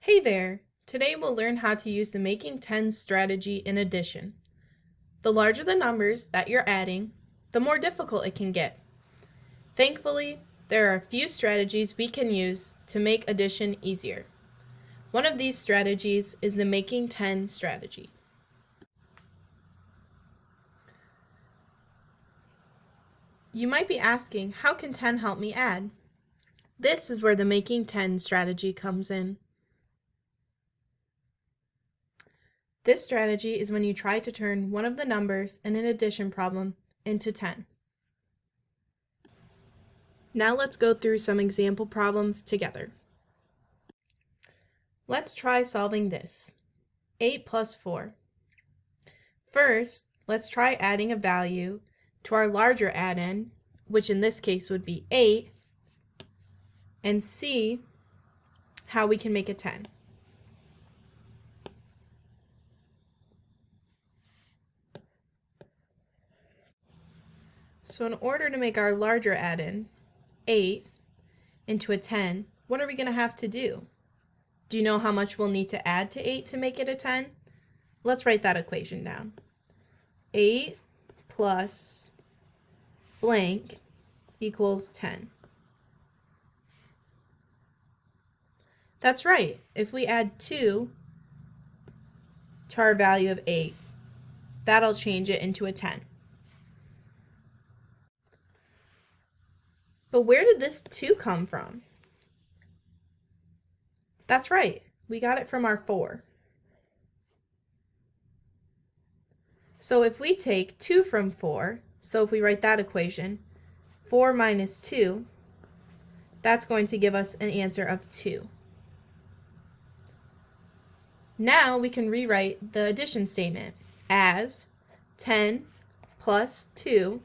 Hey there! Today we'll learn how to use the making tens strategy in addition. The larger the numbers that you're adding, the more difficult it can get. Thankfully, there are a few strategies we can use to make addition easier. One of these strategies is the making 10 strategy. You might be asking, how can 10 help me add? This is where the making 10 strategy comes in. This strategy is when you try to turn one of the numbers in an addition problem into 10. Now let's go through some example problems together. Let's try solving this. 8 plus 4. First, let's try adding a value to our larger add-in, which in this case would be 8, and see how we can make a 10. So in order to make our larger add-in, 8, into a 10, what are we going to have to do? Do you know how much we'll need to add to 8 to make it a 10? Let's write that equation down. 8 plus blank equals 10. That's right. If we add 2 to our value of 8, that'll change it into a 10. But where did this 2 come from? That's right. We got it from our 4. So if we take 2 from 4, so if we write that equation, 4 minus 2, that's going to give us an answer of 2. Now we can rewrite the addition statement as 10 plus 2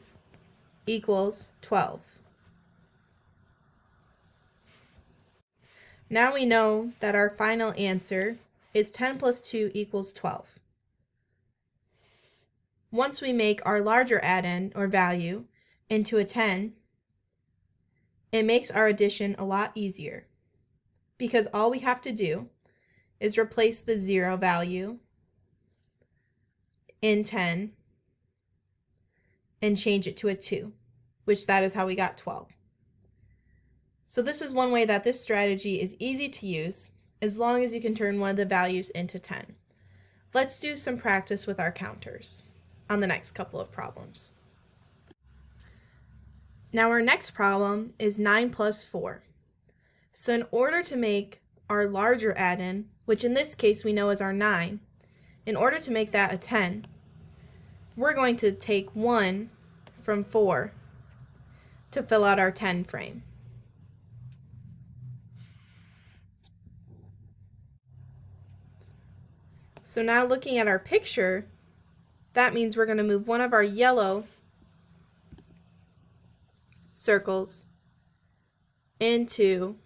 equals 12. Now we know that our final answer is 10 plus 2 equals 12. Once we make our larger add-in or value into a 10, it makes our addition a lot easier because all we have to do is replace the 0 value in 10 and change it to a 2, which that is how we got 12. So this is one way that this strategy is easy to use as long as you can turn one of the values into 10. Let's do some practice with our counters on the next couple of problems. Now our next problem is 9 plus 4. So in order to make our larger add-in, which in this case we know is our 9, in order to make that a 10, we're going to take 1 from 4 to fill out our 10 frame. So now looking at our picture, that means we're going to move one of our yellow circles into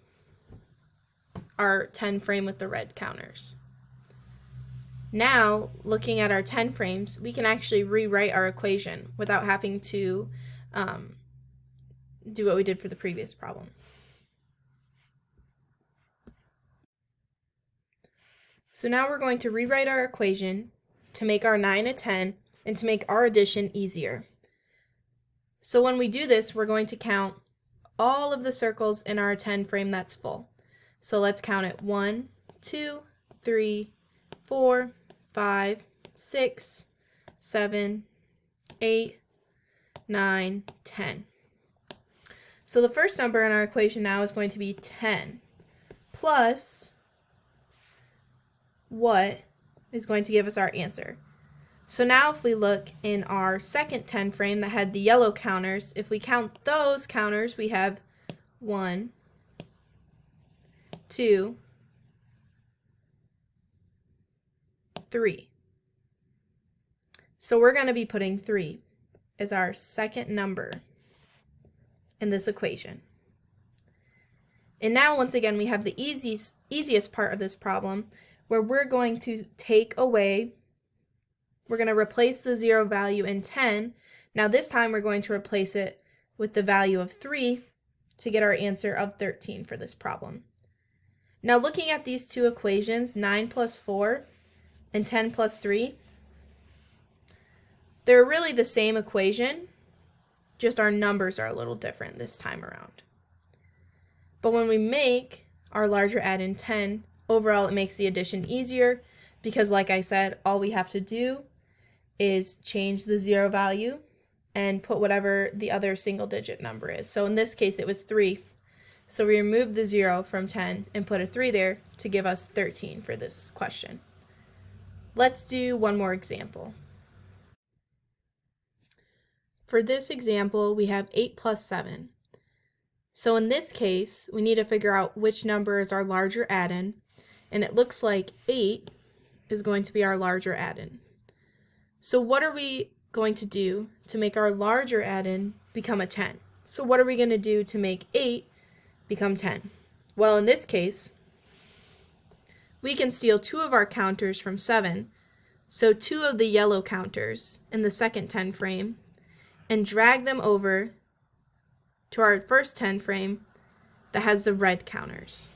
our 10 frame with the red counters. Now, looking at our 10 frames, we can actually rewrite our equation without having to do what we did for the previous problem. So now we're going to rewrite our equation to make our 9 a 10 and to make our addition easier. So when we do this, we're going to count all of the circles in our 10 frame that's full. So let's count it 1, 2, 3, 4, 5, 6, 7, 8, 9, 10. So the first number in our equation now is going to be 10 plus what is going to give us our answer. So now if we look in our second 10 frame that had the yellow counters, if we count those counters, we have 1, 2, 3. So we're going to be putting 3 as our second number in this equation. And now once again we have the easiest part of this problem where we're going to we're going to replace the 0 value in 10. Now this time we're going to replace it with the value of 3 to get our answer of 13 for this problem. Now looking at these two equations, 9 plus 4 and 10 plus 3, they're really the same equation, just our numbers are a little different this time around. But when we make our larger add-in 10, overall it makes the addition easier because, like I said, all we have to do is change the 0 value and put whatever the other single digit number is. So in this case it was 3. So we removed the 0 from 10 and put a 3 there to give us 13 for this question. Let's do one more example. For this example, we have 8 plus 7. So in this case, we need to figure out which number is our larger add-in, and it looks like 8 is going to be our larger add-in. So what are we going to do to make our larger add-in become a 10? So what are we going to do to make 8 become 10? Well, in this case, we can steal 2 of our counters from 7, so 2 of the yellow counters in the second 10 frame, and drag them over to our first 10 frame that has the red counters.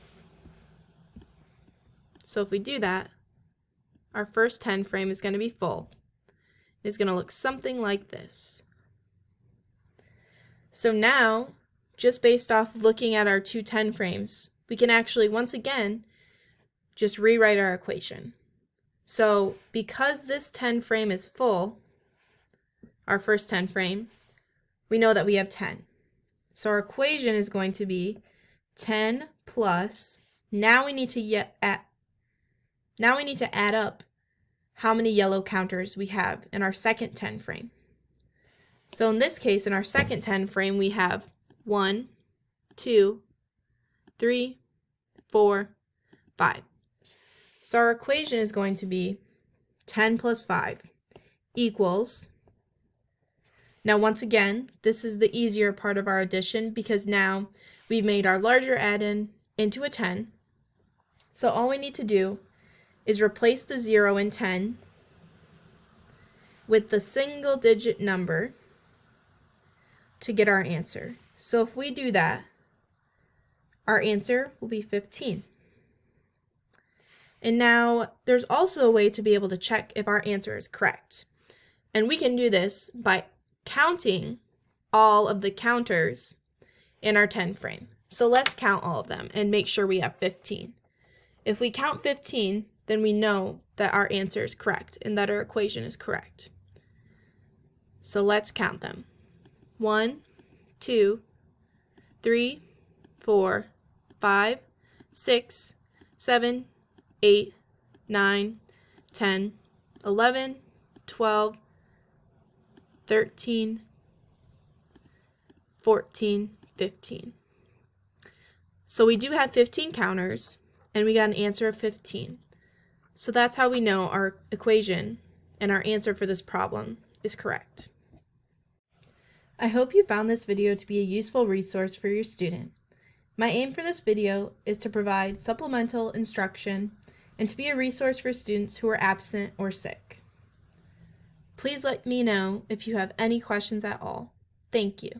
So if we do that, our first 10 frame is going to be full. It's going to look something like this. So now, just based off looking at our two 10 frames, we can actually once again just rewrite our equation. So because this 10 frame is full, our first 10 frame, we know that we have 10. So our equation is going to be 10 plus, now we need to add up how many yellow counters we have in our second 10 frame. So in this case, in our second 10 frame, we have 1, 2, 3, 4, 5. So our equation is going to be 10 plus 5 equals, now once again, this is the easier part of our addition because now we've made our larger add-in into a 10. So all we need to do is replace the 0 in 10 with the single digit number to get our answer. So if we do that, our answer will be 15. And now there's also a way to be able to check if our answer is correct. And we can do this by counting all of the counters in our 10 frame. So let's count all of them and make sure we have 15. If we count 15, then we know that our answer is correct and that our equation is correct. So let's count them. 1, 2, 3, 4, 5, 6, 7, 8, 9, 10, 11, 12, 13, 14, 15. So we do have 15 counters, and we got an answer of 15. So that's how we know our equation and our answer for this problem is correct. I hope you found this video to be a useful resource for your student. My aim for this video is to provide supplemental instruction and to be a resource for students who are absent or sick. Please let me know if you have any questions at all. Thank you.